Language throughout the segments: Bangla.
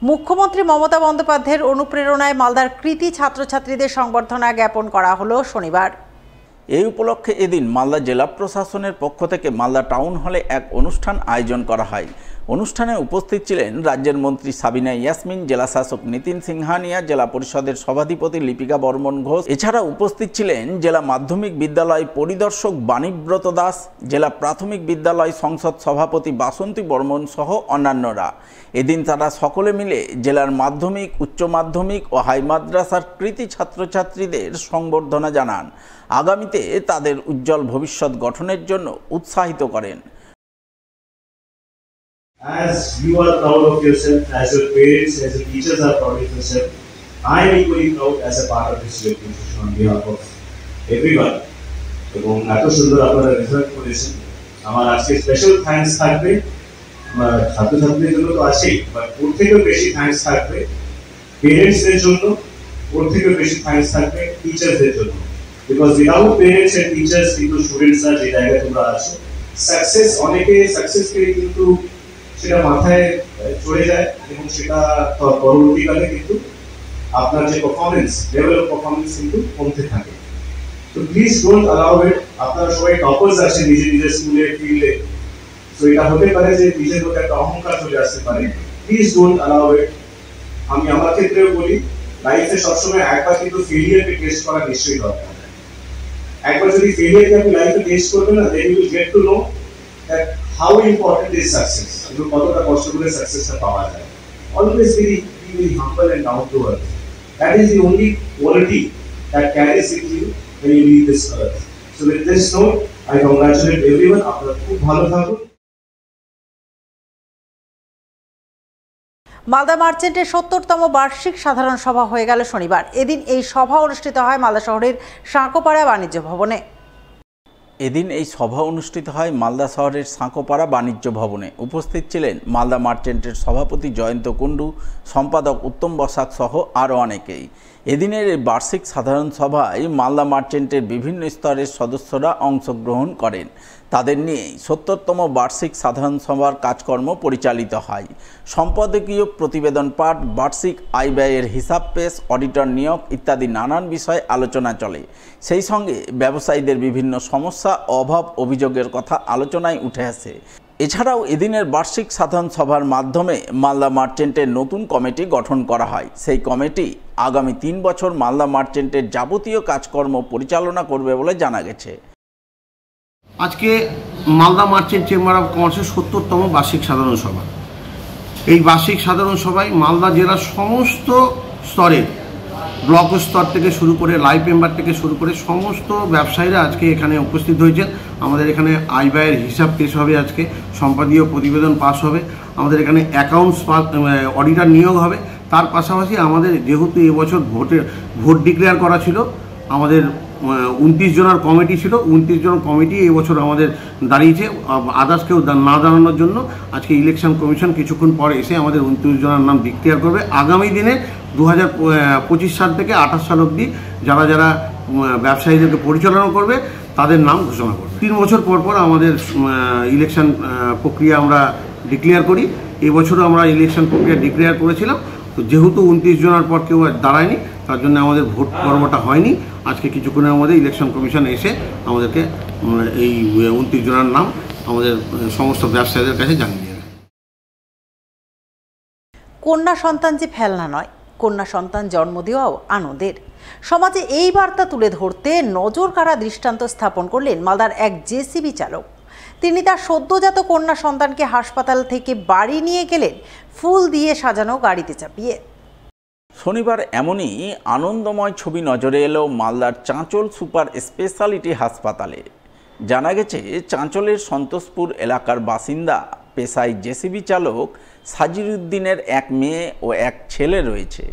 মুখ্যমন্ত্রী মমতা বন্দ্যোপাধ্যায়ের অনুপ্রেরণায় মালদার কৃতী ছাত্রছাত্রীদের সংবর্ধনা জ্ঞাপন করা হলো শনিবার। এই উপলক্ষে এদিন মালদা জেলা প্রশাসনের পক্ষ থেকে মালদা টাউন হলে এক অনুষ্ঠান আয়োজন করা হয়। অনুষ্ঠানে উপস্থিত ছিলেন রাজ্যের মন্ত্রী সাবিনা ইয়াসমিন, জেলা শাসক নিতিন সিংহানিয়া, জেলা পরিষদের সভাধিপতি লিপিকা বর্মন ঘোষ। এছাড়া উপস্থিত ছিলেন জেলা মাধ্যমিক বিদ্যালয় পরিদর্শক বাণীব্রত দাস, জেলা প্রাথমিক বিদ্যালয় সংসদ সভাপতি বাসন্তী বর্মন সহ অন্যান্যরা। এদিন তারা সকলে মিলে জেলার মাধ্যমিক, উচ্চ মাধ্যমিক ও হাই মাদ্রাসার কৃতী ছাত্রছাত্রীদের সংবর্ধনা জানান। আগামীতে তাদের উজ্জ্বল ভবিষ্যৎ গঠনের জন্য উৎসাহিত করেন। As you are proud of yourself, as your parents, as your teachers are proud of yourself, I am equally proud as a part of this institution on behalf of everyone. এবং এত সুন্দর আপনারা রেজাল্ট করেছেন, আমার আজকে স্পেশাল থ্যাঙ্কস থাকবে আমার ছাত্রছাত্রীদের জন্য তো আছেই, বাট ওর থেকেও বেশি থ্যাঙ্কস থাকবে পেরেন্টসদের জন্য, ওর থেকেও বেশি থ্যাঙ্কস থাকবে টিচার্সদের জন্য। Because without parents and teachers কিন্তু স্টুডেন্টসরা যে জায়গায় তোমরা আছো, সাকসেস অনেকে সাকসেস পেয়ে কিন্তু সেটা মাথায় চলে যায় এবং সেটা পরবর্তীকালে কিন্তু আপনার যে পারফরমেন্স, লেভেল অফ পারফরমেন্স কিন্তু কমতে থাকে। তো প্লিজ ডোন্ট অ্যালাউ ইট। আপনারা সবাই টপার্স আছেন নিজের নিজের স্কুলে, ফিল্ডে, তো এটা হতে পারে যে নিজের মধ্যে একটা অহংকার চলে আসতে পারে। প্লিজ ডোন্ট অ্যালাউ ইট। আমি আমার ক্ষেত্রেও বলি, লাইফে সবসময় একবার কিন্তু ফেলিয়ারকে টেস্ট করা নিশ্চয়ই দরকার। একবার যদি ফেলিয়ারকে আপনি লাইফে টেস্ট করবেন না, then you will get to know that how important is success, এবং কতটা কষ্ট করে সাকসেসটা পাওয়া যায়। Always be very humble and down to earth. That is the only quality that carries with you when you leave this earth. So with this note, I congratulate everyone. আপনারা খুব ভালো থাকুন। মালদা মার্চেন্টের ৭০তম বার্ষিক সাধারণ সভা হয়ে গেল শনিবার। এদিন এই সভা অনুষ্ঠিত হয় মালদা শহরের সাঁকোপাড়া বাণিজ্য ভবনে। এদিন এই সভা অনুষ্ঠিত হয় মালদা শহরের সাঁকোপাড়া বাণিজ্য ভবনে। উপস্থিত ছিলেন মালদা মার্চেন্টের সভাপতি জয়ন্ত কুণ্ডু, সম্পাদক উত্তম বসাক সহ আরও অনেকেই। এদিনের এই বার্ষিক সাধারণ সভায় মালদা মার্চেন্টের বিভিন্ন স্তরের সদস্যরা অংশগ্রহণ করেন। তাদের নিয়ে ৭০তম বার্ষিক সাধারণ সভার কাজকর্ম পরিচালিত হয়। সম্পাদকীয় প্রতিবেদন পাঠ, বার্ষিক আয় ব্যয়ের হিসাব পেশ, অডিটর নিয়োগ ইত্যাদি নানান বিষয়ে আলোচনা চলে। সেই সঙ্গে ব্যবসায়ীদের বিভিন্ন সমস্যা, অভাব, অভিযোগের কথা আলোচনায় উঠে আসে। এছাড়াও এদিনের বার্ষিক সাধারণ সভার মাধ্যমে মালদা মার্চেন্টের নতুন কমিটি গঠন করা হয়। সেই কমিটি আগামী ৩ বছর মালদা মার্চেন্টের যাবতীয় কাজকর্ম পরিচালনা করবে বলে জানা গেছে। আজকে মালদা মার্চেন্ট চেম্বার অফ কমার্সের ৭০তম বার্ষিক সাধারণ সভা। এই বার্ষিক সাধারণ সভায় মালদা জেলার সমস্ত স্তরের, ব্লক স্তর থেকে শুরু করে লাইভ মেম্বার থেকে শুরু করে সমস্ত ব্যবসায়ীরা আজকে এখানে উপস্থিত হয়েছেন। আমাদের এখানে আয় ব্যয়ের হিসাব পেশ হবে, আজকে সম্পাদীয় প্রতিবেদন পাস হবে, আমাদের এখানে অ্যাকাউন্টস অডিটর নিয়োগ হবে। তার পাশাপাশি আমাদের যেহেতু এবছর ভোট ডিক্লেয়ার করা ছিল, আমাদের 29 জনের কমিটি ছিল, 29 জন কমিটি এবছর আমাদের দাঁড়িয়েছে আদার্স কেউ না জানানোর জন্য। আজকে ইলেকশন কমিশন কিছুক্ষণ পরে এসে আমাদের 29 জনের নাম ডিক্লেয়ার করবে। আগামী দিনে 2025 সাল থেকে 28 সাল অবধি যারা যারা ব্যবসায়ীদেরকে পরিচালনা করবে তাদের নাম ঘোষণা করবে। 3 বছর পর পর আমাদের ইলেকশন প্রক্রিয়া আমরা ডিক্লেয়ার করি। এবছরও আমরা ইলেকশন প্রক্রিয়া ডিক্লেয়ার করেছিলাম। তো যেহেতু 29 জনের পর কেউ দাঁড়ায়নি, তার জন্য আমাদের ভোট পর্বটা হয়নি। আজকে কিছুক্ষণের মধ্যে ইলেকশন কমিশন এসে আমাদেরকে এই 29 জনের নাম আমাদের সমস্ত ব্যবসায়ীদের কাছে জানিয়ে দেবে। কন্যা সন্তান যে ফেলনা নয়, কন্যা সন্তান জন্ম দেওয়াও আনন্দের। সমাজে এই বার্তা তুলে ধরতে নজর কাড়া দৃষ্টান্ত স্থাপন করলেন মালদার এক জেসিবি চালক। তিনি তার সদ্যজাত কন্যা সন্তানকে হাসপাতাল থেকে বাড়ি নিয়ে গেলেন ফুল দিয়ে সাজানো গাড়িতে চাপিয়ে। শনিবার এমনই আনন্দময় ছবি নজরে এলো মালদার চাঁচল সুপার স্পেশালিটি হাসপাতালে। জানা গেছে চাঁচলের সন্তোষপুর এলাকার বাসিন্দা, পেশায় জেসিবি চালক সাজিরুদ্দিনের এক মেয়ে ও এক ছেলে রয়েছে।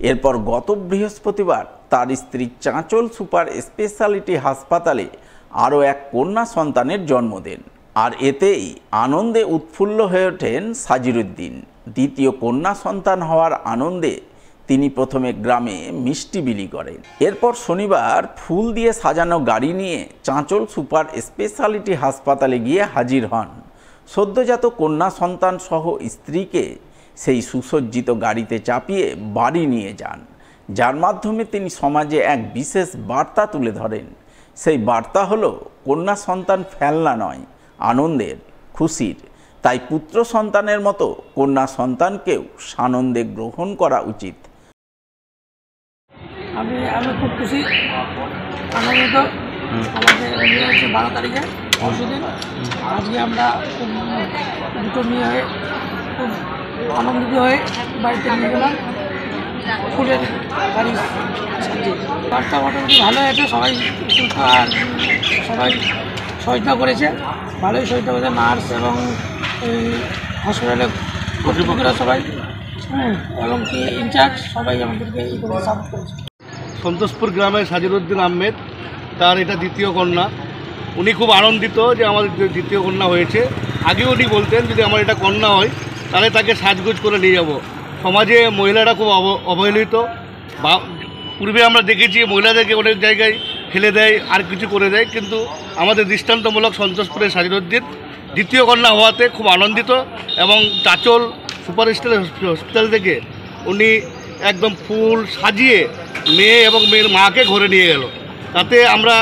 এরপর গত বৃহস্পতিবার তার স্ত্রী চাঁচল সুপার স্পেশালিটি হাসপাতালে আরও এক কন্যা সন্তানের জন্ম দেন। আর এতেই আনন্দে উৎফুল্ল হয়ে ওঠেন সাজিরুদ্দিন। দ্বিতীয় কন্যা সন্তান হওয়ার আনন্দে তিনি প্রথমে গ্রামে মিষ্টি বিলি করেন। এরপর শনিবার ফুল দিয়ে সাজানো গাড়ি নিয়ে চাঁচল সুপার স্পেশালিটি হাসপাতালে গিয়ে হাজির হন। সদ্যজাত কন্যা সন্তান সহ স্ত্রীকে সেই সুসজ্জিত গাড়িতে চাপিয়ে বাড়ি নিয়ে যান, যার মাধ্যমে তিনি সমাজে এক বিশেষ বার্তা তুলে ধরেন। সেই বার্তা হলো কন্যা সন্তান ফেলনা নয়, আনন্দের, খুশির। তাই পুত্র সন্তানের মতো কন্যা সন্তানকেও সানন্দে গ্রহণ করা উচিত। আমি খুব খুশি, আনন্দিত। আমাদের বিয়ে হচ্ছে 12 তারিখে, পরশুদিন। আজকে আমরা দুটো মেয়ে হয়ে খুব আনন্দিত হয়ে বাড়িতে নিয়ে গেলাম ফুলের গাড়ি সাজিয়ে। বার্তা মোটামুটি ভালো আছে, সবাই সুস্থ আর সবাই সহায়তা করেছে, ভালোই সহায়তা করেছে। নার্স এবং এই হসপিটালের কর্তৃপক্ষরা সবাই এবং কি ইনচার্জ সবাই আমাদেরকে এই করে সাপোর্ট করেছে। সন্তোষপুর গ্রামের সাজিরুদ্দিন আহমেদ, তার এটা দ্বিতীয় কন্যা। উনি খুব আনন্দিত যে আমাদের দ্বিতীয় কন্যা হয়েছে। আগেও উনি বলতেন যদি আমার এটা কন্যা হয় তাহলে তাকে সাজগোজ করে নিয়ে যাব। সমাজে মহিলারা খুব অবহেলিত। বা পূর্বে আমরা দেখেছি মহিলাদেরকে অনেক জায়গায় ফেলে দেয়, আর কিছু করে দেয়, কিন্তু আমাদের দৃষ্টান্তমূলক সন্তোষপুরের সাজিরুদ্দিন দ্বিতীয় কন্যা হওয়াতে খুব আনন্দিত। এবং চাচল সুপার হসপিটাল থেকে উনি একদম ফুল সাজিয়ে মেয়ে এবং মেয়ের মাকে ঘরে নিয়ে গেল। তাতে আমরা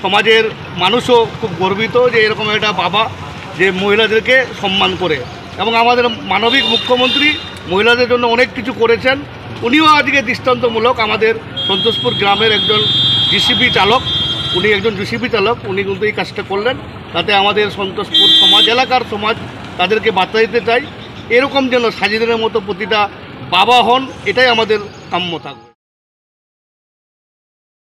সমাজের মানুষও খুব গর্বিত যে এরকম একটা বাবা যে মহিলাদেরকে সম্মান করে। এবং আমাদের মানবিক মুখ্যমন্ত্রী মহিলাদের জন্য অনেক কিছু করেছেন। উনিও আজকে দৃষ্টান্তমূলক আমাদের সন্তোষপুর গ্রামের একজন জিসিবি চালক, উনি একজন জিসিবি চালক, উনি কিন্তু এই কাজটা করলেন। তাতে আমাদের সন্তোষপুর সমাজ, এলাকার সমাজ তাদেরকে বার্তা দিতে চাই এরকম যেন সাজিদের মতো প্রতিটা বাবা হন, এটাই আমাদের কাম্য থাকবে।